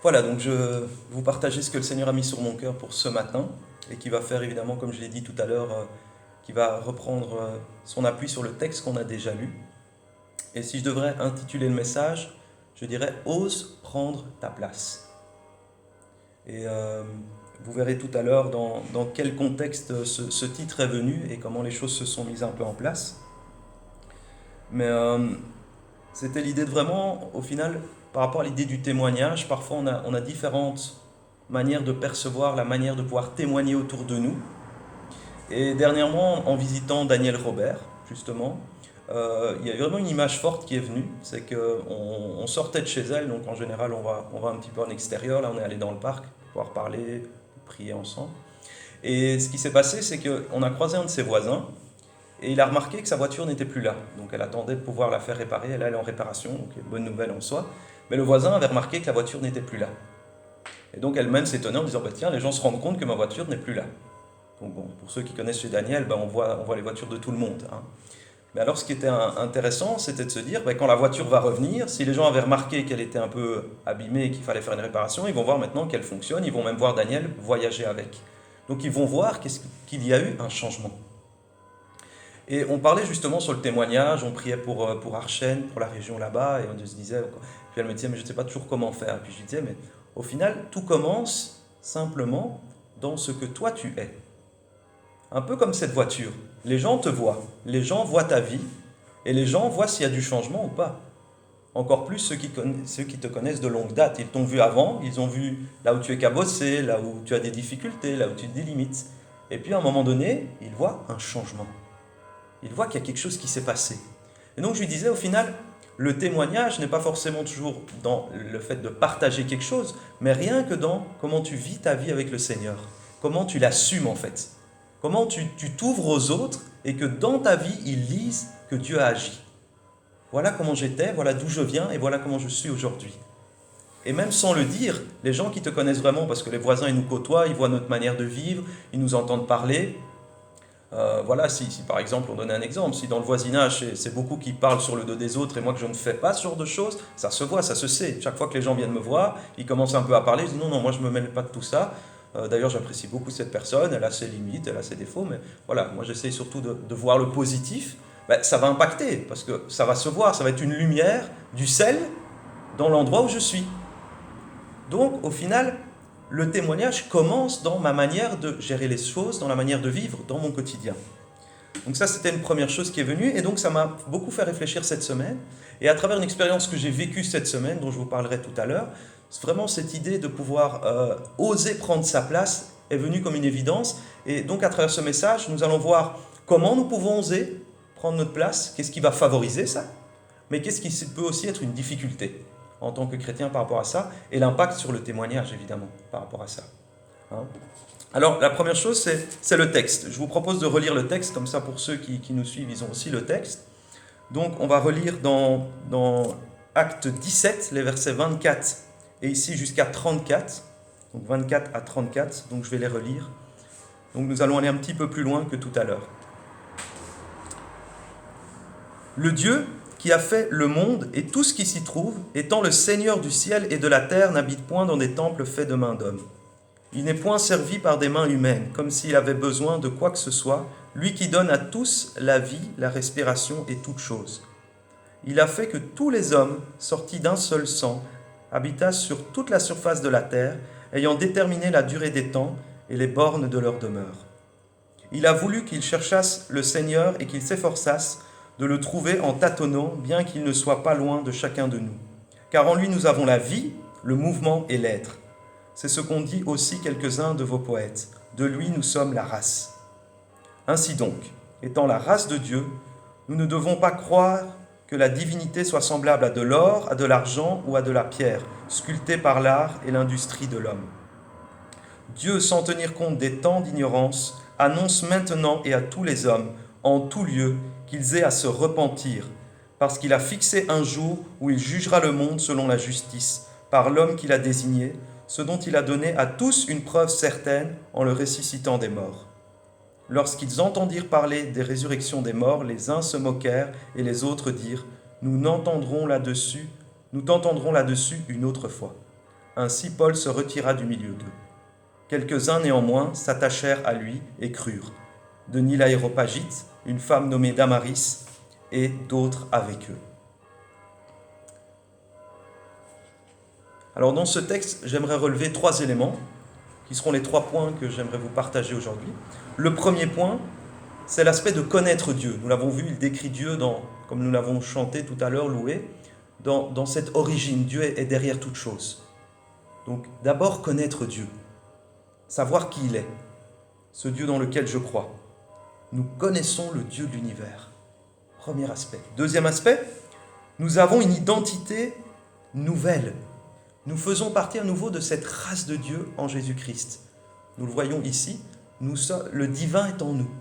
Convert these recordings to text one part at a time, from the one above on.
Voilà, donc je vais vous partager ce que le Seigneur a mis sur mon cœur pour ce matin et qui va faire évidemment, comme je l'ai dit tout à l'heure, qui va reprendre son appui sur le texte qu'on a déjà lu. Et si je devrais intituler le message, je dirais Ose prendre ta place. Et vous verrez tout à l'heure dans quel contexte ce titre est venu et comment les choses se sont mises un peu en place. Mais c'était l'idée de vraiment, au final, par rapport à l'idée du témoignage, parfois on a différentes manières de percevoir la manière de pouvoir témoigner autour de nous. Et dernièrement, en visitant Danielle Robert, justement, il y a vraiment une image forte qui est venue, c'est qu'on sortait de chez elle, donc en général on va un petit peu en extérieur, là on est allé dans le parc, pouvoir parler, prier ensemble. Et ce qui s'est passé, c'est qu'on a croisé un de ses voisins, et il a remarqué que sa voiture n'était plus là. Donc elle attendait de pouvoir la faire réparer, elle est en réparation, donc bonne nouvelle en soi. Mais le voisin avait remarqué que la voiture n'était plus là. Et donc elle-même s'étonnait en disant, bah, tiens, les gens se rendent compte que ma voiture n'est plus là. Donc bon, pour ceux qui connaissent chez Daniel, on voit les voitures de tout le monde, hein. Mais alors ce qui était intéressant, c'était de se dire, quand la voiture va revenir, si les gens avaient remarqué qu'elle était un peu abîmée et qu'il fallait faire une réparation, ils vont voir maintenant qu'elle fonctionne, ils vont même voir Daniel voyager avec. Donc ils vont voir qu'il y a eu un changement. Et on parlait justement sur le témoignage, on priait pour Archen, pour la région là-bas, et on se disait, puis elle me disait, mais je ne sais pas toujours comment faire. Et puis je lui disais, mais au final, tout commence simplement dans ce que toi tu es. Un peu comme cette voiture. Les gens te voient, les gens voient ta vie, et les gens voient s'il y a du changement ou pas. Encore plus ceux qui te connaissent de longue date. Ils t'ont vu avant, ils ont vu là où tu es cabossé, là où tu as des difficultés, là où tu te délimites. Et puis à un moment donné, ils voient un changement. Il voit qu'il y a quelque chose qui s'est passé. Et donc je lui disais, au final, le témoignage n'est pas forcément toujours dans le fait de partager quelque chose, mais rien que dans comment tu vis ta vie avec le Seigneur, comment tu l'assumes en fait, comment tu t'ouvres aux autres et que dans ta vie, ils lisent que Dieu a agi. Voilà comment j'étais, voilà d'où je viens et voilà comment je suis aujourd'hui. Et même sans le dire, les gens qui te connaissent vraiment, parce que les voisins ils nous côtoient, ils voient notre manière de vivre, ils nous entendent parler. Voilà, si par exemple, on donnait un exemple, si dans le voisinage, c'est beaucoup qui parlent sur le dos des autres et moi que je ne fais pas ce genre de choses, ça se voit, ça se sait. Chaque fois que les gens viennent me voir, ils commencent un peu à parler, je dis non, non, moi je ne me mêle pas de tout ça. D'ailleurs, j'apprécie beaucoup cette personne, elle a ses limites, elle a ses défauts, mais voilà, moi j'essaye surtout de voir le positif. Ça va impacter, parce que ça va se voir, ça va être une lumière, du sel dans l'endroit où je suis. Donc, au final, le témoignage commence dans ma manière de gérer les choses, dans la manière de vivre dans mon quotidien. Donc ça, c'était une première chose qui est venue, et donc ça m'a beaucoup fait réfléchir cette semaine. Et à travers une expérience que j'ai vécue cette semaine, dont je vous parlerai tout à l'heure, vraiment cette idée de pouvoir oser prendre sa place est venue comme une évidence. Et donc à travers ce message, nous allons voir comment nous pouvons oser prendre notre place, qu'est-ce qui va favoriser ça, mais qu'est-ce qui peut aussi être une difficulté en tant que chrétien par rapport à ça, et l'impact sur le témoignage, évidemment, par rapport à ça. Hein. Alors, la première chose, c'est le texte. Je vous propose de relire le texte, comme ça, pour ceux qui nous suivent, ils ont aussi le texte. Donc, on va relire dans Acte 17, les versets 24, et ici jusqu'à 34. Donc, 24 à 34, donc je vais les relire. Donc, nous allons aller un petit peu plus loin que tout à l'heure. Le Dieu qui a fait le monde et tout ce qui s'y trouve, étant le Seigneur du ciel et de la terre, n'habite point dans des temples faits de mains d'hommes. Il n'est point servi par des mains humaines, comme s'il avait besoin de quoi que ce soit, lui qui donne à tous la vie, la respiration et toutes choses. Il a fait que tous les hommes, sortis d'un seul sang, habitassent sur toute la surface de la terre, ayant déterminé la durée des temps et les bornes de leur demeure. Il a voulu qu'ils cherchassent le Seigneur et qu'ils s'efforçassent de le trouver en tâtonnant, bien qu'il ne soit pas loin de chacun de nous. Car en lui nous avons la vie, le mouvement et l'être. C'est ce qu'ont dit aussi quelques-uns de vos poètes. De lui nous sommes la race. Ainsi donc, étant la race de Dieu, nous ne devons pas croire que la divinité soit semblable à de l'or, à de l'argent ou à de la pierre, sculptée par l'art et l'industrie de l'homme. Dieu, sans tenir compte des temps d'ignorance, annonce maintenant et à tous les hommes, en tout lieu, qu'ils aient à se repentir, parce qu'il a fixé un jour où il jugera le monde selon la justice, par l'homme qu'il a désigné, ce dont il a donné à tous une preuve certaine en le ressuscitant des morts. Lorsqu'ils entendirent parler des résurrections des morts, les uns se moquèrent et les autres dirent, nous t'entendrons là-dessus une autre fois. Ainsi Paul se retira du milieu d'eux. Quelques-uns néanmoins s'attachèrent à lui et crurent. Denis l'Aéropagite, une femme nommée Damaris, et d'autres avec eux. Alors dans ce texte, j'aimerais relever 3 éléments, qui seront les 3 points que j'aimerais vous partager aujourd'hui. Le premier point, c'est l'aspect de connaître Dieu. Nous l'avons vu, il décrit Dieu, comme nous l'avons chanté tout à l'heure, loué, dans cette origine. Dieu est derrière toute chose. Donc d'abord connaître Dieu, savoir qui il est, ce Dieu dans lequel je crois. Nous connaissons le Dieu de l'univers. Premier aspect. Deuxième aspect, nous avons une identité nouvelle. Nous faisons partie à nouveau de cette race de Dieu en Jésus-Christ. Nous le voyons ici, le divin est en nous.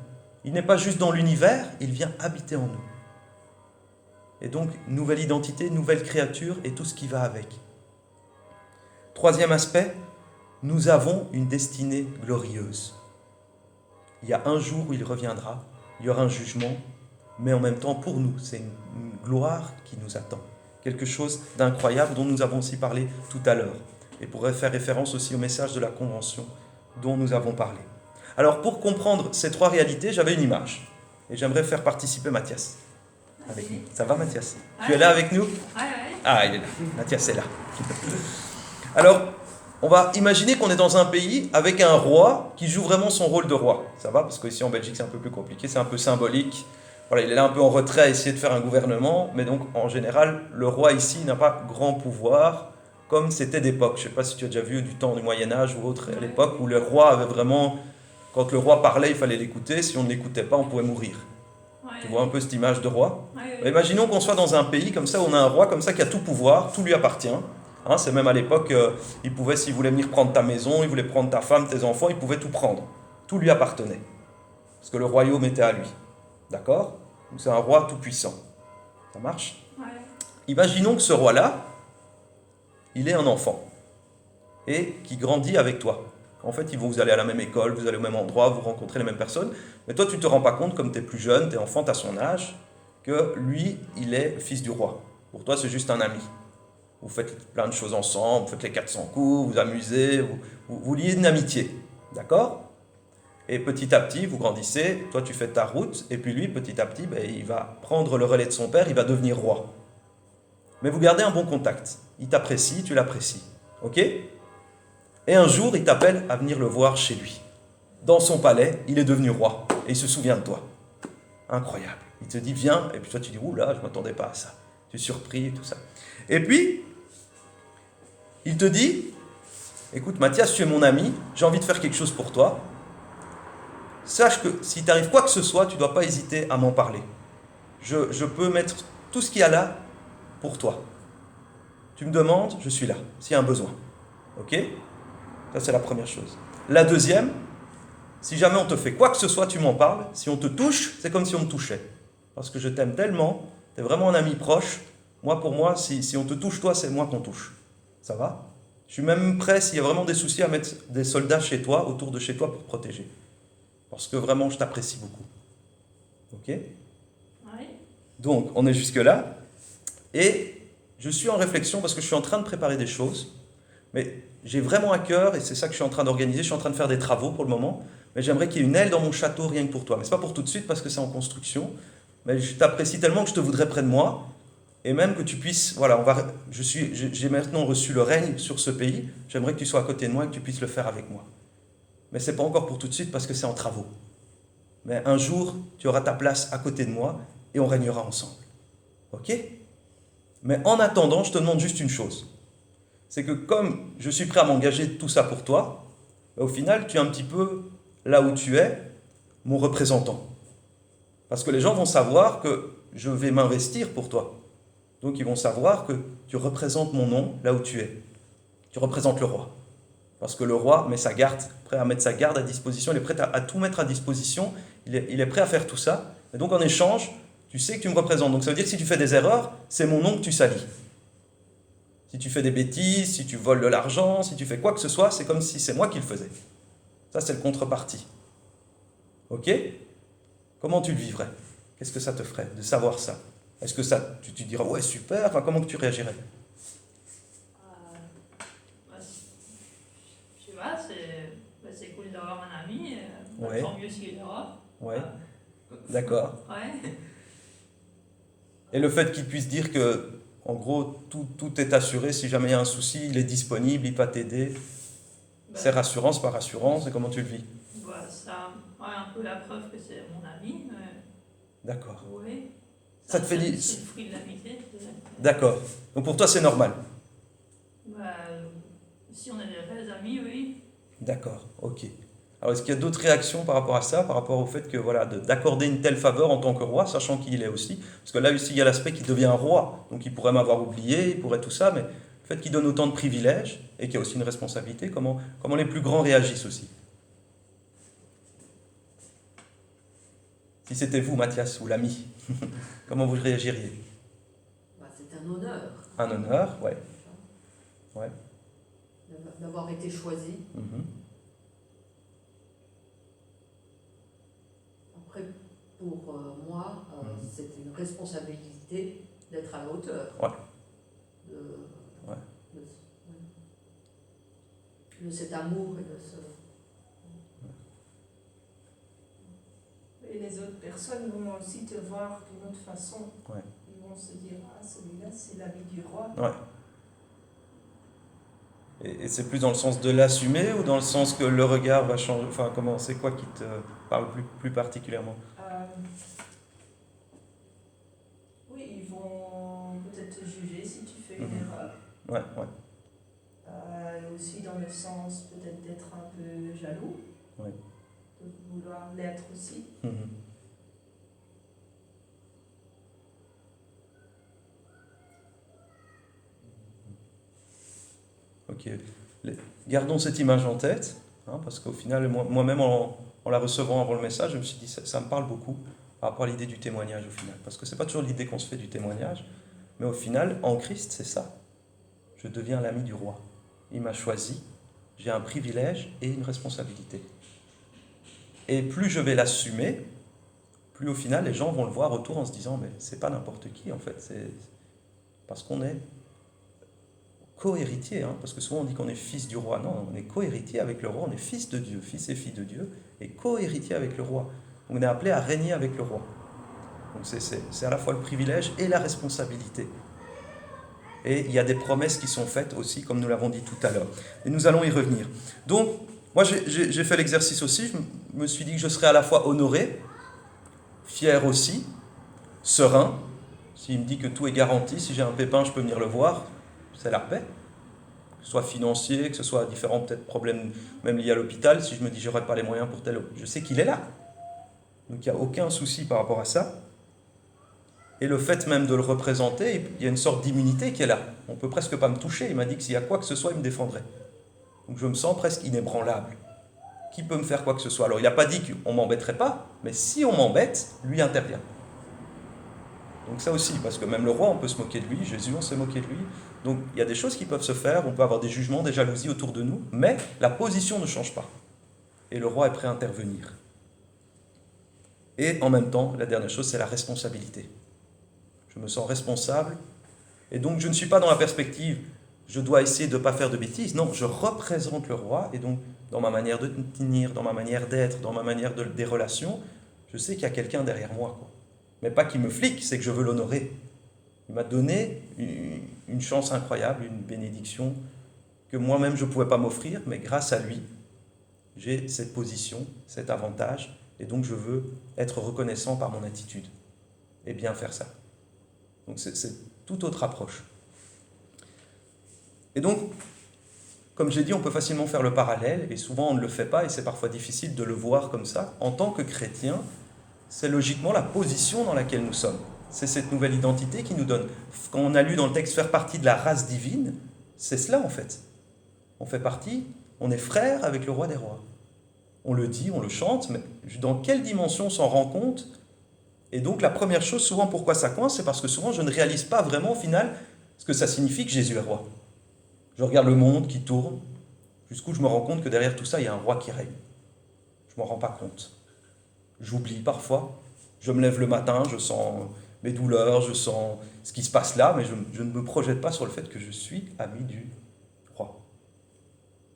Il n'est pas juste dans l'univers, il vient habiter en nous. Et donc, nouvelle identité, nouvelle créature et tout ce qui va avec. Troisième aspect, nous avons une destinée glorieuse. Il y a un jour où il reviendra, il y aura un jugement, mais en même temps, pour nous, c'est une gloire qui nous attend. Quelque chose d'incroyable dont nous avons aussi parlé tout à l'heure. Et pourrait faire référence aussi au message de la Convention dont nous avons parlé. Alors, pour comprendre ces 3 réalités, j'avais une image. Et j'aimerais faire participer Mathias avec nous. Ça va, Mathias? Tu es là avec nous? Ah, il est là. Mathias est là. Alors, on va imaginer qu'on est dans un pays avec un roi qui joue vraiment son rôle de roi. Ça va? Parce qu'ici en Belgique, c'est un peu plus compliqué, c'est un peu symbolique. Voilà, il est là un peu en retrait à essayer de faire un gouvernement, mais donc en général, le roi ici n'a pas grand pouvoir, comme c'était d'époque. Je ne sais pas si tu as déjà vu du temps du Moyen-Âge ou autre, à l'époque où le roi avait vraiment... Quand le roi parlait, il fallait l'écouter. Si on ne l'écoutait pas, on pouvait mourir. Tu vois un peu cette image de roi? Imaginons qu'on soit dans un pays comme ça, où on a un roi comme ça qui a tout pouvoir, tout lui appartient. Hein, c'est même à l'époque, il pouvait, s'il voulait venir prendre ta maison, il voulait prendre ta femme, tes enfants, il pouvait tout prendre. Tout lui appartenait. Parce que le royaume était à lui. D'accord? Donc c'est un roi tout-puissant. Ça marche? Imaginons que ce roi-là, il est un enfant. Et qui grandit avec toi. En fait, vous allez à la même école, vous allez au même endroit, vous rencontrez les mêmes personnes. Mais toi, tu ne te rends pas compte, comme tu es plus jeune, tu es enfant, tu as son âge, que lui, il est fils du roi. Pour toi, c'est juste un ami. Vous faites plein de choses ensemble, vous faites les 400 coups, vous amusez, vous liez une amitié. D'accord? Et petit à petit, vous grandissez, toi tu fais ta route, et puis lui, petit à petit, il va prendre le relais de son père, il va devenir roi. Mais vous gardez un bon contact. Il t'apprécie, tu l'apprécies. Ok? Et un jour, il t'appelle à venir le voir chez lui. Dans son palais, il est devenu roi, et il se souvient de toi. Incroyable. Il te dit, viens, et puis toi tu dis, oula, je ne m'attendais pas à ça. Tu es surpris et tout ça. Et puis, il te dit, écoute Mathias, tu es mon ami, j'ai envie de faire quelque chose pour toi. Sache que si t'arrive quoi que ce soit, tu ne dois pas hésiter à m'en parler. Je peux mettre tout ce qu'il y a là pour toi. Tu me demandes, je suis là, s'il y a un besoin. Ok? Ça, c'est la première chose. La deuxième, si jamais on te fait quoi que ce soit, tu m'en parles. Si on te touche, c'est comme si on me touchait. Parce que je t'aime tellement, tu es vraiment un ami proche. Moi, pour moi, si on te touche, toi, c'est moi qu'on touche. Ça va? Je suis même prêt, s'il y a vraiment des soucis, à mettre des soldats chez toi, autour de chez toi, pour te protéger. Parce que vraiment, je t'apprécie beaucoup. Ok? Oui. Donc, on est jusque-là. Et je suis en réflexion parce que je suis en train de préparer des choses. Mais j'ai vraiment à cœur, et c'est ça que je suis en train d'organiser, je suis en train de faire des travaux pour le moment, mais j'aimerais qu'il y ait une aile dans mon château rien que pour toi. Mais ce n'est pas pour tout de suite parce que c'est en construction. Mais je t'apprécie tellement que je te voudrais près de moi. Et même que tu puisses, voilà, j'ai maintenant reçu le règne sur ce pays. J'aimerais que tu sois à côté de moi et que tu puisses le faire avec moi. Mais ce n'est pas encore pour tout de suite parce que c'est en travaux. Mais un jour, tu auras ta place à côté de moi et on régnera ensemble. Ok? Mais en attendant, je te demande juste une chose. C'est que comme je suis prêt à m'engager tout ça pour toi, au final, tu es un petit peu, là où tu es, mon représentant. Parce que les gens vont savoir que je vais m'investir pour toi. Donc ils vont savoir que tu représentes mon nom là où tu es. Tu représentes le roi. Parce que le roi met sa garde, prêt à mettre sa garde à disposition, il est prêt à tout mettre à disposition, il est prêt à faire tout ça. Et donc en échange, tu sais que tu me représentes. Donc ça veut dire que si tu fais des erreurs, c'est mon nom que tu salis. Si tu fais des bêtises, si tu voles de l'argent, si tu fais quoi que ce soit, c'est comme si c'est moi qui le faisais. Ça, c'est le contrepartie. Ok? Comment tu le vivrais? Qu'est-ce que ça te ferait de savoir ça? Est-ce que tu dirais, ouais, super, enfin, comment que tu réagirais? Si avoir un ami, Ouais. tant mieux s'il est roi. Ouais, d'accord. Ouais. Et le fait qu'il puisse dire que, en gros, tout est assuré, si jamais il y a un souci, il est disponible, il va t'aider, c'est rassurant, c'est pas rassurant, c'est comment tu le vis? Ça, un peu la preuve que c'est mon ami. D'accord. Oui. Ça te fait dire. C'est le fruit de l'amitié. D'accord. Donc pour toi, c'est normal. Si on est des vrais amis, oui. D'accord, ok. Alors est-ce qu'il y a d'autres réactions par rapport à ça, par rapport au fait que voilà, d'accorder une telle faveur en tant que roi, sachant qu'il est aussi, parce que là aussi il y a l'aspect qu'il devient un roi, donc il pourrait m'avoir oublié, il pourrait tout ça, mais le fait qu'il donne autant de privilèges et qu'il y a aussi une responsabilité, comment les plus grands réagissent aussi? Si c'était vous, Mathias, ou l'ami, comment vous réagiriez? C'est un honneur. Un honneur, ouais. Ouais. D'avoir été choisi. Après, pour moi, c'est une responsabilité d'être à la hauteur. Ouais. De cet amour et de ce... Et les autres personnes vont aussi te voir d'une autre façon. Ouais. Ils vont se dire, ah, celui-là, c'est l'ami du roi. Ouais. Et c'est plus dans le sens de l'assumer ou dans le sens que le regard va changer? Enfin, comment, c'est quoi qui te parle plus particulièrement? Oui, ils vont peut-être te juger si tu fais une erreur. Ouais. Aussi dans le sens peut-être d'être un peu jaloux. Ouais. De vouloir l'être aussi. Ok. Gardons cette image en tête, parce qu'au final, moi-même, en la recevant avant le message, je me suis dit, ça me parle beaucoup par rapport à l'idée du témoignage au final. Parce que c'est pas toujours l'idée qu'on se fait du témoignage, mais au final, en Christ, c'est ça. Je deviens l'ami du roi. Il m'a choisi, j'ai un privilège et une responsabilité. Et plus je vais l'assumer, plus au final, les gens vont le voir autour en se disant, mais c'est pas n'importe qui en fait, c'est parce qu'on est co-héritier, parce que souvent on dit qu'on est fils du roi. Non, on est co-héritier avec le roi, on est fils de Dieu, fils et fille de Dieu, et co-héritier avec le roi. On est appelé à régner avec le roi. Donc c'est à la fois le privilège et la responsabilité. Et il y a des promesses qui sont faites aussi, comme nous l'avons dit tout à l'heure. Et nous allons y revenir. Donc, moi j'ai fait l'exercice aussi, je me suis dit que je serais à la fois honoré, fier aussi, serein. S'il me dit que tout est garanti, si j'ai un pépin, je peux venir le voir, c'est la paix. Que ce soit financier, que ce soit différents peut-être problèmes même liés à l'hôpital, si je me dis que je n'aurai pas les moyens pour tel, je sais qu'il est là. Donc il n'y a aucun souci par rapport à ça. Et le fait même de le représenter, il y a une sorte d'immunité qui est là. On ne peut presque pas me toucher. Il m'a dit que s'il y a quoi que ce soit, il me défendrait. Donc je me sens presque inébranlable. Qui peut me faire quoi que ce soit? Alors il n'a pas dit qu'on ne m'embêterait pas, mais si on m'embête, lui intervient. Donc ça aussi, parce que même le roi, on peut se moquer de lui, Jésus, on s'est moqué de lui. Donc il y a des choses qui peuvent se faire, on peut avoir des jugements, des jalousies autour de nous, mais la position ne change pas. Et le roi est prêt à intervenir. Et en même temps, la dernière chose, c'est la responsabilité. Je me sens responsable, et donc je ne suis pas dans la perspective, je dois essayer de ne pas faire de bêtises. Non, je représente le roi, et donc dans ma manière de tenir, dans ma manière d'être, dans ma manière des relations, je sais qu'il y a quelqu'un derrière moi, quoi. Mais pas qu'il me flique, c'est que je veux l'honorer. Il m'a donné une chance incroyable, une bénédiction que moi-même je ne pouvais pas m'offrir, mais grâce à lui, j'ai cette position, cet avantage, et donc je veux être reconnaissant par mon attitude et bien faire ça. Donc c'est toute autre approche. Et donc, comme j'ai dit, on peut facilement faire le parallèle, et souvent on ne le fait pas, et c'est parfois difficile de le voir comme ça. En tant que chrétien, c'est logiquement la position dans laquelle nous sommes. C'est cette nouvelle identité qui nous donne. Quand on a lu dans le texte faire partie de la race divine, c'est cela en fait. On fait partie, on est frère avec le roi des rois. On le dit, on le chante, mais dans quelle dimension on s'en rend compte? Et donc la première chose, souvent pourquoi ça coince, c'est parce que souvent je ne réalise pas vraiment au final ce que ça signifie que Jésus est roi. Je regarde le monde qui tourne, jusqu'où je me rends compte que derrière tout ça, il y a un roi qui règne. Je ne m'en rends pas compte. J'oublie parfois. Je me lève le matin, je sens mes douleurs, je sens ce qui se passe là, mais je ne me projette pas sur le fait que je suis ami du roi.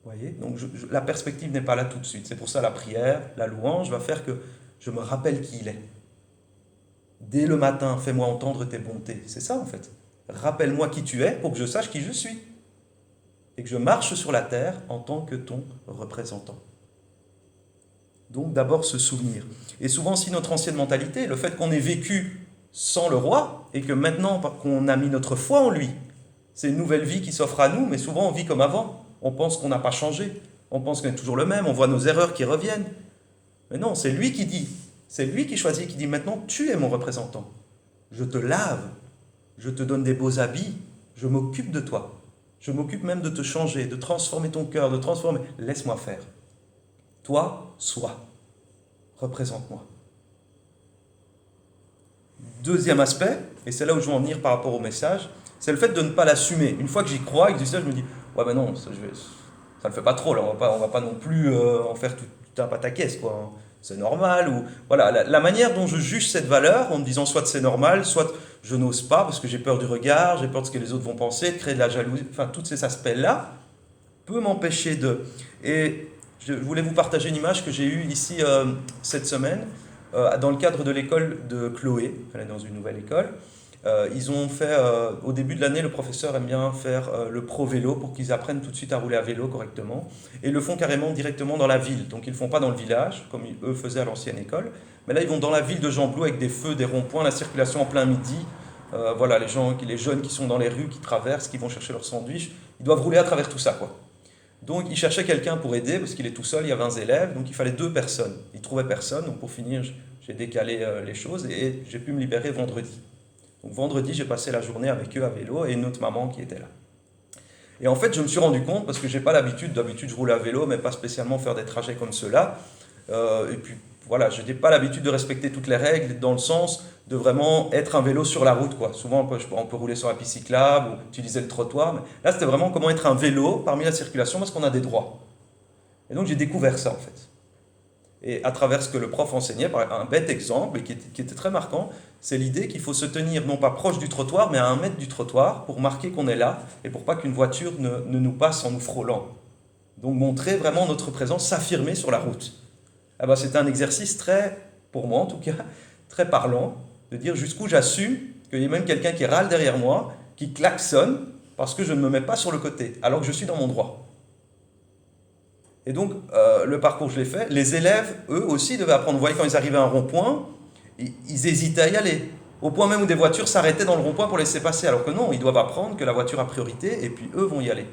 Oui. Voyez, donc la perspective n'est pas là tout de suite. C'est pour ça la prière, la louange va faire que je me rappelle qui il est. Dès le matin, fais-moi entendre tes bontés. C'est ça en fait. Rappelle-moi qui tu es pour que je sache qui je suis. Et que je marche sur la terre en tant que ton représentant. Donc d'abord se souvenir. Et souvent, si notre ancienne mentalité, le fait qu'on ait vécu sans le roi, et que maintenant qu'on a mis notre foi en lui, c'est une nouvelle vie qui s'offre à nous, mais souvent on vit comme avant. On pense qu'on n'a pas changé, on pense qu'on est toujours le même, on voit nos erreurs qui reviennent. Mais non, c'est lui qui dit, c'est lui qui choisit, qui dit maintenant tu es mon représentant. Je te lave, je te donne des beaux habits, je m'occupe de toi. Je m'occupe même de te changer, de transformer ton cœur, de transformer. Laisse-moi faire. Toi, sois. Représente-moi. Deuxième aspect, et c'est là où je veux en venir par rapport au message, c'est le fait de ne pas l'assumer. Une fois que j'y crois et que je dis ça, je me dis, ouais ben non, ça ne le fait pas trop, là, on va pas non plus en faire tout un pataquès, quoi. C'est normal, ou voilà, la manière dont je juge cette valeur, en me disant soit c'est normal, soit je n'ose pas parce que j'ai peur du regard, j'ai peur de ce que les autres vont penser, de créer de la jalousie, enfin tous ces aspects-là, peut m'empêcher de... Et je voulais vous partager une image que j'ai eue ici cette semaine, dans le cadre de l'école de Chloé, elle est dans une nouvelle école. Ils ont fait, au début de l'année, le professeur aime bien faire le pro-vélo pour qu'ils apprennent tout de suite à rouler à vélo correctement. Et ils le font carrément directement dans la ville. Donc ils ne le font pas dans le village, comme eux faisaient à l'ancienne école. Mais là, ils vont dans la ville de Gembloux avec des feux, des ronds-points, la circulation en plein midi. Voilà, les jeunes qui sont dans les rues, qui traversent, qui vont chercher leur sandwich, ils doivent rouler à travers tout ça, quoi. Donc ils cherchaient quelqu'un pour aider, parce qu'il est tout seul, il y a 20 élèves, donc il fallait 2 personnes. Ils ne trouvaient personne, donc pour finir, j'ai décalé les choses et j'ai pu me libérer vendredi. Donc vendredi, j'ai passé la journée avec eux à vélo et une autre maman qui était là. Et en fait, je me suis rendu compte, parce que je n'ai pas l'habitude, d'habitude je roule à vélo, mais pas spécialement faire des trajets comme ceux-là. Et puis voilà, je n'ai pas l'habitude de respecter toutes les règles, dans le sens de vraiment être un vélo sur la route, quoi. Souvent, on peut rouler sur la piste cyclable ou utiliser le trottoir, mais là, c'était vraiment comment être un vélo parmi la circulation, parce qu'on a des droits. Et donc, j'ai découvert ça, en fait. Et à travers ce que le prof enseignait, par un bête exemple, et qui était très marquant, c'est l'idée qu'il faut se tenir non pas proche du trottoir, mais à 1 mètre du trottoir pour marquer qu'on est là et pour pas qu'une voiture ne nous passe en nous frôlant. Donc montrer vraiment notre présence, s'affirmer sur la route. Ah ben, c'était un exercice très, pour moi en tout cas, très parlant, de dire jusqu'où j'assume qu'il y ait même quelqu'un qui râle derrière moi, qui klaxonne parce que je ne me mets pas sur le côté, alors que je suis dans mon droit. Et donc, le parcours, je l'ai fait. Les élèves, eux aussi, devaient apprendre. Vous voyez, quand ils arrivaient à un rond-point, ils hésitaient à y aller. Au point même où des voitures s'arrêtaient dans le rond-point pour laisser passer. Alors que non, ils doivent apprendre que la voiture a priorité et puis eux vont y aller.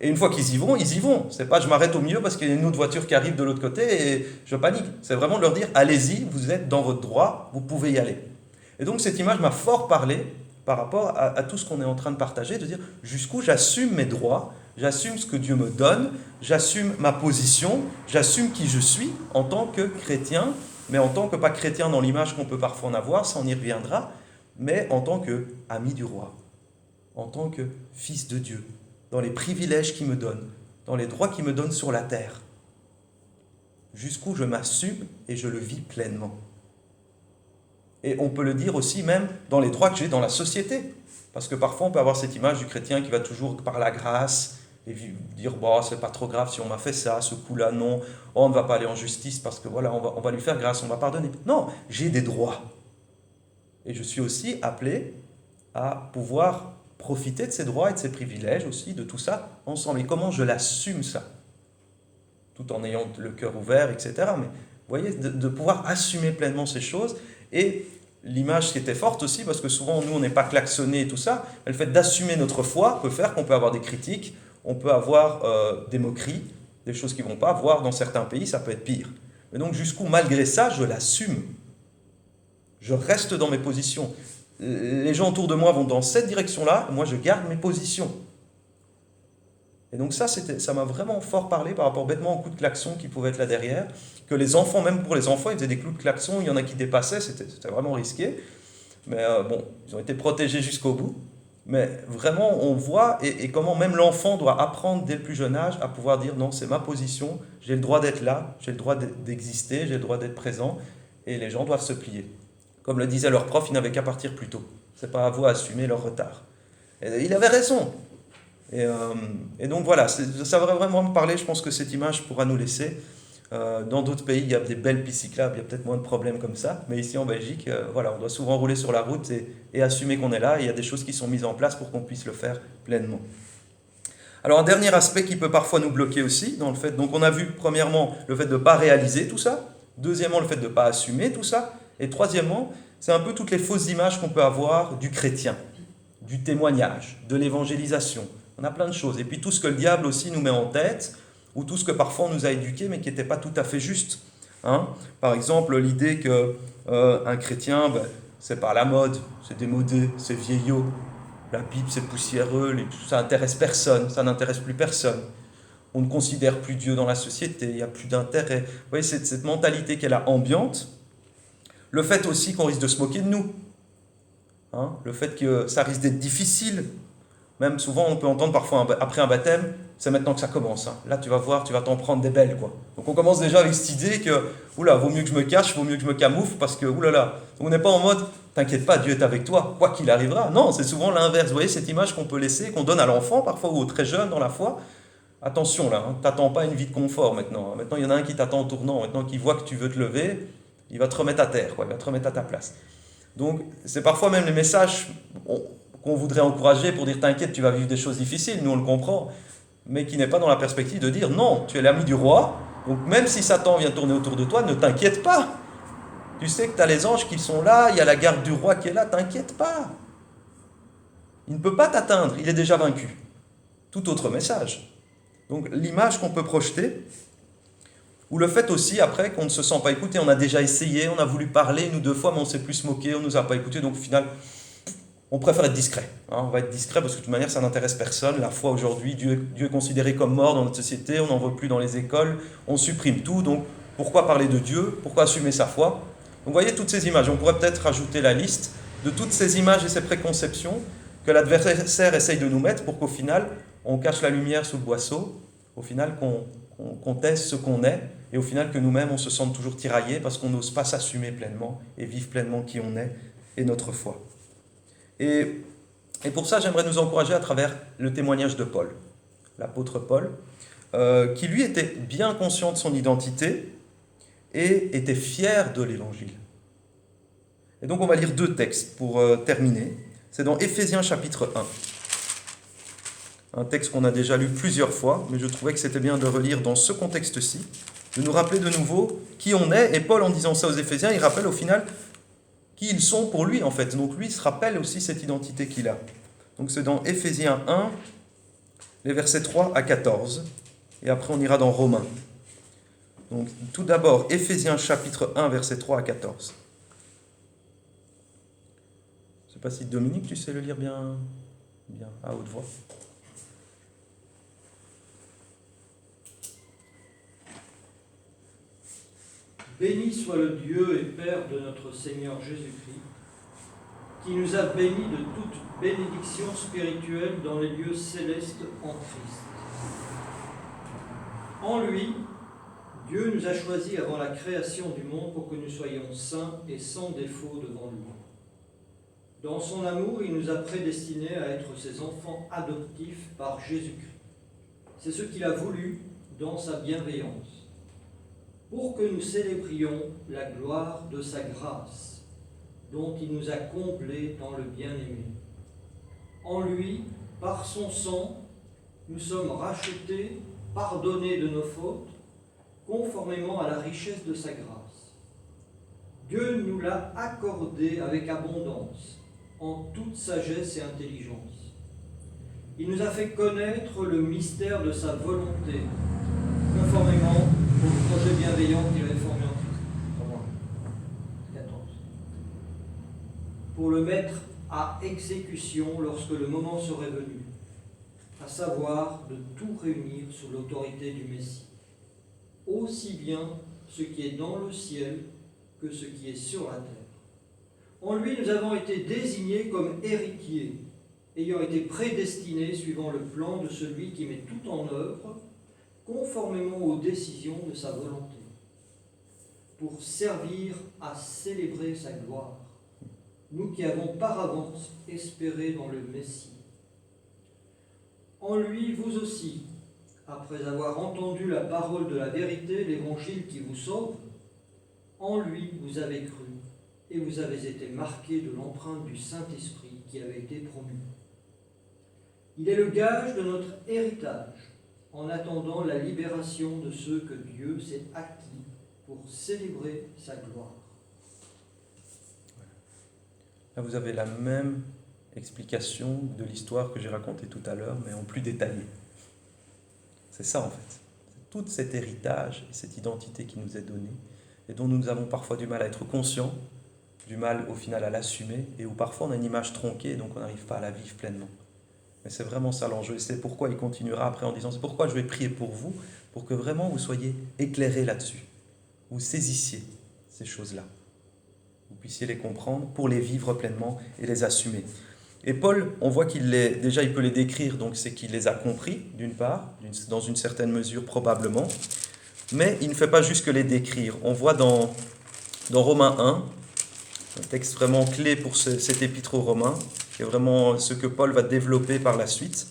Et une fois qu'ils y vont, ils y vont. C'est pas je m'arrête au milieu parce qu'il y a une autre voiture qui arrive de l'autre côté et je panique. C'est vraiment de leur dire, allez-y, vous êtes dans votre droit, vous pouvez y aller. Et donc, cette image m'a fort parlé par rapport à tout ce qu'on est en train de partager, de dire jusqu'où j'assume mes droits, j'assume ce que Dieu me donne, j'assume ma position, j'assume qui je suis en tant que chrétien, mais en tant que pas chrétien dans l'image qu'on peut parfois en avoir, ça on y reviendra, mais en tant qu'ami du roi, en tant que fils de Dieu, dans les privilèges qu'il me donne, dans les droits qu'il me donne sur la terre. Jusqu'où je m'assume et je le vis pleinement. Et on peut le dire aussi même dans les droits que j'ai dans la société. Parce que parfois on peut avoir cette image du chrétien qui va toujours par la grâce et dire bon, c'est pas trop grave si on m'a fait ça, ce coup-là, non, oh, on ne va pas aller en justice parce que voilà, on va lui faire grâce, on va pardonner. Non, j'ai des droits. Et je suis aussi appelé à pouvoir profiter de ces droits et de ces privilèges aussi, de tout ça ensemble. Et comment je l'assume ça? Tout en ayant le cœur ouvert, etc. Mais vous voyez, de pouvoir assumer pleinement ces choses. Et l'image qui était forte aussi, parce que souvent nous on n'est pas klaxonné et tout ça, mais le fait d'assumer notre foi peut faire qu'on peut avoir des critiques, on peut avoir des moqueries, des choses qui ne vont pas, voire dans certains pays ça peut être pire. Mais donc jusqu'où malgré ça je l'assume, je reste dans mes positions. Les gens autour de moi vont dans cette direction-là, moi je garde mes positions. Et donc ça m'a vraiment fort parlé par rapport bêtement aux coups de klaxon qui pouvaient être là derrière, que les enfants, même pour les enfants, ils faisaient des coups de klaxon, il y en a qui dépassaient, c'était vraiment risqué. Mais bon, ils ont été protégés jusqu'au bout. Mais vraiment, on voit et comment même l'enfant doit apprendre dès le plus jeune âge à pouvoir dire non, c'est ma position, j'ai le droit d'être là, j'ai le droit d'exister, j'ai le droit d'être présent, et les gens doivent se plier. Comme le disait leur prof, ils n'avaient qu'à partir plus tôt. C'est pas à vous à assumer leur retard. Et il avait raison. Et donc voilà, ça va vraiment me parler, je pense que cette image pourra nous laisser. Dans d'autres pays, il y a des belles pistes cyclables, il y a peut-être moins de problèmes comme ça, mais ici en Belgique, voilà, on doit souvent rouler sur la route et assumer qu'on est là, et il y a des choses qui sont mises en place pour qu'on puisse le faire pleinement. Alors un dernier aspect qui peut parfois nous bloquer aussi, dans le fait, donc on a vu premièrement le fait de ne pas réaliser tout ça, deuxièmement le fait de ne pas assumer tout ça, et troisièmement, c'est un peu toutes les fausses images qu'on peut avoir du chrétien, du témoignage, de l'évangélisation. On a plein de choses. Et puis tout ce que le diable aussi nous met en tête, ou tout ce que parfois on nous a éduqué, mais qui n'était pas tout à fait juste. Hein. Par exemple, l'idée qu'un chrétien, c'est pas la mode, c'est démodé, c'est vieillot. La Bible, c'est poussiéreux, ça n'intéresse personne, ça n'intéresse plus personne. On ne considère plus Dieu dans la société, il n'y a plus d'intérêt. Vous voyez, cette mentalité qu'elle a ambiante. Le fait aussi qu'on risque de se moquer de nous. Hein, le fait que ça risque d'être difficile. Même souvent, on peut entendre parfois après un baptême, c'est maintenant que ça commence. Hein. Là, tu vas voir, tu vas t'en prendre des belles. Quoi. Donc on commence déjà avec cette idée que, oula, vaut mieux que je me cache, vaut mieux que je me camoufle, parce que, oulala. On n'est pas en mode, t'inquiète pas, Dieu est avec toi, quoi qu'il arrivera. Non, c'est souvent l'inverse. Vous voyez cette image qu'on peut laisser, qu'on donne à l'enfant parfois, ou aux très jeunes dans la foi. Attention là, hein, t'attends pas une vie de confort maintenant. Maintenant, il y en a un qui t'attend au tournant. Maintenant, qui voit que tu veux te lever, il va te remettre à terre, quoi. Il va te remettre à ta place. Donc, c'est parfois même les messages qu'on voudrait encourager pour dire t'inquiète, tu vas vivre des choses difficiles, nous on le comprend, mais qui n'est pas dans la perspective de dire non, tu es l'ami du roi, donc même si Satan vient tourner autour de toi, ne t'inquiète pas. Tu sais que tu as les anges qui sont là, il y a la garde du roi qui est là, t'inquiète pas. Il ne peut pas t'atteindre, il est déjà vaincu. Tout autre message. Donc l'image qu'on peut projeter, ou le fait aussi après qu'on ne se sent pas écouté, on a déjà essayé, on a voulu parler 1 ou 2 fois, mais on s'est plus moqué, on ne nous a pas écouté, donc au final, on préfère être discret. Hein, on va être discret parce que de toute manière, ça n'intéresse personne. La foi aujourd'hui, Dieu est considéré comme mort dans notre société, on n'en veut plus dans les écoles, on supprime tout, donc pourquoi parler de Dieu? Pourquoi assumer sa foi? Donc vous voyez toutes ces images, on pourrait peut-être rajouter la liste de toutes ces images et ces préconceptions que l'adversaire essaye de nous mettre pour qu'au final, on cache la lumière sous le boisseau, au final qu'on teste ce qu'on est, et au final que nous-mêmes on se sente toujours tiraillés parce qu'on n'ose pas s'assumer pleinement et vivre pleinement qui on est et notre foi. Et pour ça, j'aimerais nous encourager à travers le témoignage de Paul, l'apôtre Paul, qui lui était bien conscient de son identité et était fier de l'évangile. Et donc on va lire 2 textes pour terminer. C'est dans Éphésiens chapitre 1. Un texte qu'on a déjà lu plusieurs fois, mais je trouvais que c'était bien de relire dans ce contexte-ci, de nous rappeler de nouveau qui on est. Et Paul, en disant ça aux Éphésiens, il rappelle au final qui ils sont pour lui, en fait. Donc lui, il se rappelle aussi cette identité qu'il a. Donc c'est dans Éphésiens 1, les versets 3 à 14. Et après, on ira dans Romains. Donc tout d'abord, Éphésiens chapitre 1, versets 3 à 14. Je ne sais pas si Dominique, tu sais le lire bien à haute voix. Béni soit le Dieu et Père de notre Seigneur Jésus-Christ, qui nous a bénis de toute bénédiction spirituelle dans les lieux célestes en Christ. En lui, Dieu nous a choisis avant la création du monde pour que nous soyons saints et sans défaut devant lui. Dans son amour, il nous a prédestinés à être ses enfants adoptifs par Jésus-Christ. C'est ce qu'il a voulu dans sa bienveillance, pour que nous célébrions la gloire de sa grâce, dont il nous a comblés dans le bien-aimé. En lui, par son sang, nous sommes rachetés, pardonnés de nos fautes, conformément à la richesse de sa grâce. Dieu nous l'a accordé avec abondance, en toute sagesse et intelligence. Il nous a fait connaître le mystère de sa volonté, conformément au projet bienveillant qu'il avait formé en Christ. 14. Pour le mettre à exécution lorsque le moment serait venu, à savoir de tout réunir sous l'autorité du Messie, aussi bien ce qui est dans le ciel que ce qui est sur la terre. En lui, nous avons été désignés comme héritiers, ayant été prédestinés suivant le plan de celui qui met tout en œuvre, conformément aux décisions de sa volonté, pour servir à célébrer sa gloire, « 」 « nous qui avons par avance espéré dans le Messie. « » « » « » « » « » « » « » « » « » « » « » « » « » « » « » « » « » « » « » « » « » « » « » « » « » « » « » « » « » « » « » « » « » « » « » « » « » « » « » « » « » « » « » « » « » « » « » « » « » « » « » « » « » « » « » « » « » Et donc En lui, vous aussi, après avoir entendu la parole de la vérité, l'évangile qui vous sauve, en lui vous avez cru et vous avez été marqués de l'empreinte du Saint-Esprit qui avait été promu. Il est le gage de notre héritage en attendant la libération de ceux que Dieu s'est acquis pour célébrer sa gloire. Là, vous avez la même explication de l'histoire que j'ai racontée tout à l'heure, mais en plus détaillée. C'est ça en fait. C'est tout cet héritage et cette identité qui nous est donnée et dont nous avons parfois du mal à être conscients, du mal au final à l'assumer et où parfois on a une image tronquée et donc on n'arrive pas à la vivre pleinement. Mais c'est vraiment ça l'enjeu et c'est pourquoi il continuera après en disant c'est pourquoi je vais prier pour vous, pour que vraiment vous soyez éclairés là-dessus, vous saisissiez ces choses-là, vous puissiez les comprendre pour les vivre pleinement et les assumer. Et Paul, on voit qu'il il peut les décrire, donc c'est qu'il les a compris, d'une part, dans une certaine mesure probablement, mais il ne fait pas juste que les décrire. On voit dans Romains 1, un texte vraiment clé pour cet épître aux Romains, qui est vraiment ce que Paul va développer par la suite.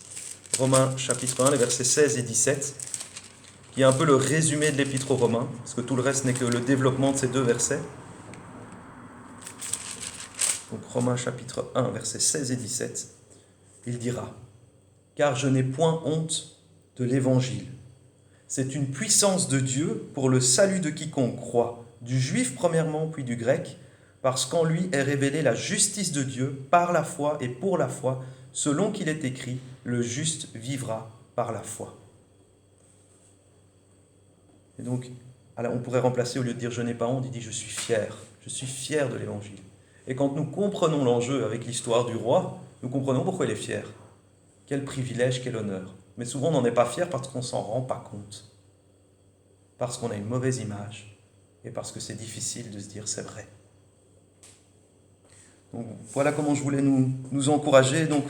Romains chapitre 1, les versets 16 et 17, qui est un peu le résumé de l'épître aux Romains, parce que tout le reste n'est que le développement de ces deux versets. Donc Romains chapitre 1, versets 16 et 17, il dira « Car je n'ai point honte de l'Évangile. C'est une puissance de Dieu pour le salut de quiconque croit, du juif premièrement, puis du grec, parce qu'en lui est révélée la justice de Dieu par la foi et pour la foi, selon qu'il est écrit, le juste vivra par la foi. » Et donc, alors on pourrait remplacer, au lieu de dire « je n'ai pas honte », il dit « je suis fier de l'Évangile ». Et quand nous comprenons l'enjeu avec l'histoire du roi, nous comprenons pourquoi il est fier. Quel privilège, quel honneur. Mais souvent, on n'en est pas fier parce qu'on ne s'en rend pas compte. Parce qu'on a une mauvaise image et parce que c'est difficile de se dire c'est vrai. Donc, voilà comment je voulais nous encourager. Donc,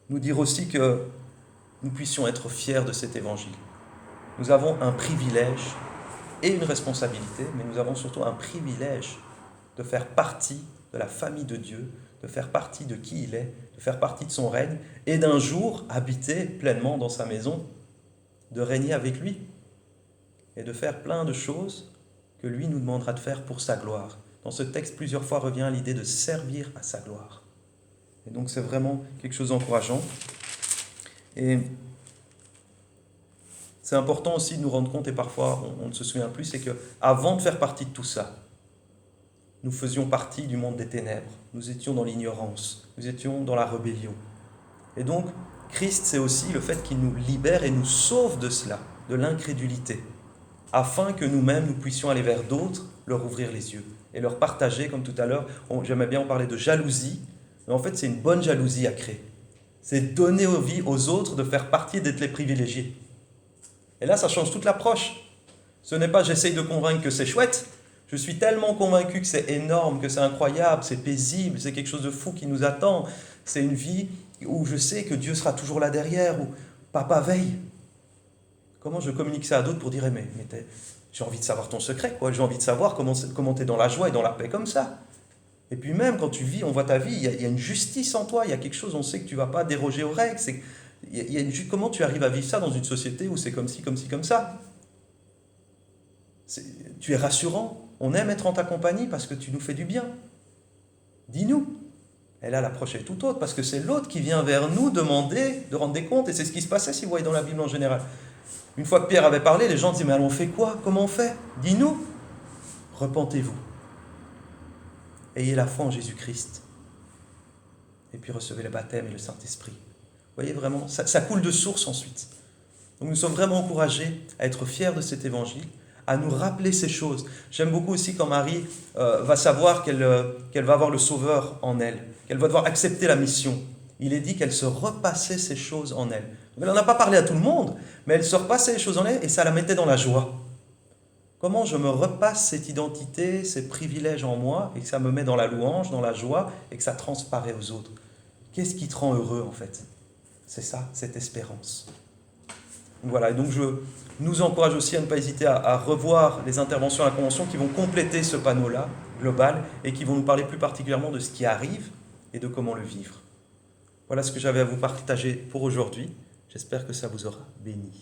nous dire aussi que nous puissions être fiers de cet évangile. Nous avons un privilège et une responsabilité, mais nous avons surtout un privilège de faire partie de la famille de Dieu, de faire partie de qui il est, de faire partie de son règne, et d'un jour habiter pleinement dans sa maison, de régner avec lui, et de faire plein de choses que lui nous demandera de faire pour sa gloire. Dans ce texte, plusieurs fois revient l'idée de servir à sa gloire. Et donc c'est vraiment quelque chose d'encourageant. Et c'est important aussi de nous rendre compte, et parfois on ne se souvient plus, c'est qu'avant de faire partie de tout ça, nous faisions partie du monde des ténèbres, nous étions dans l'ignorance, nous étions dans la rébellion. Et donc, Christ, c'est aussi le fait qu'il nous libère et nous sauve de cela, de l'incrédulité, afin que nous-mêmes, nous puissions aller vers d'autres, leur ouvrir les yeux et leur partager, comme tout à l'heure, j'aimais bien en parler de jalousie, mais en fait, c'est une bonne jalousie à créer. C'est donner vie aux autres de faire partie, d'être les privilégiés. Et là, ça change toute l'approche. Ce n'est pas « j'essaye de convaincre que c'est chouette », je suis tellement convaincu que c'est énorme, que c'est incroyable, c'est paisible, c'est quelque chose de fou qui nous attend. C'est une vie où je sais que Dieu sera toujours là derrière, où papa veille. Comment je communique ça à d'autres pour dire mais j'ai envie de savoir ton secret, quoi. J'ai envie de savoir comment tu es dans la joie et dans la paix comme ça. Et puis même quand tu vis, on voit ta vie, il y a une justice en toi, il y a quelque chose, on sait que tu ne vas pas déroger aux règles. Comment tu arrives à vivre ça dans une société où c'est comme ci, comme ça. Tu es rassurant. On aime être en ta compagnie parce que tu nous fais du bien. Dis-nous. Et là, l'approche est tout autre, parce que c'est l'autre qui vient vers nous demander de rendre des comptes, et c'est ce qui se passait, si vous voyez dans la Bible en général. Une fois que Pierre avait parlé, les gens disaient, mais alors on fait quoi? Comment on fait? Dis-nous. Repentez-vous. Ayez la foi en Jésus-Christ. Et puis recevez le baptême et le Saint-Esprit. Vous voyez vraiment, ça coule de source ensuite. Donc nous sommes vraiment encouragés à être fiers de cet évangile, à nous rappeler ces choses. J'aime beaucoup aussi quand Marie va savoir qu'elle va avoir le Sauveur en elle, qu'elle va devoir accepter la mission. Il est dit qu'elle se repassait ces choses en elle. Donc elle n'en a pas parlé à tout le monde, mais elle se repassait les choses en elle et ça la mettait dans la joie. Comment je me repasse cette identité, ces privilèges en moi, et que ça me met dans la louange, dans la joie, et que ça transparaît aux autres. Qu'est-ce qui te rend heureux en fait? C'est ça, cette espérance. Voilà, et donc je nous encourage aussi à ne pas hésiter à revoir les interventions à la Convention qui vont compléter ce panneau-là, global, et qui vont nous parler plus particulièrement de ce qui arrive et de comment le vivre. Voilà ce que j'avais à vous partager pour aujourd'hui. J'espère que ça vous aura béni.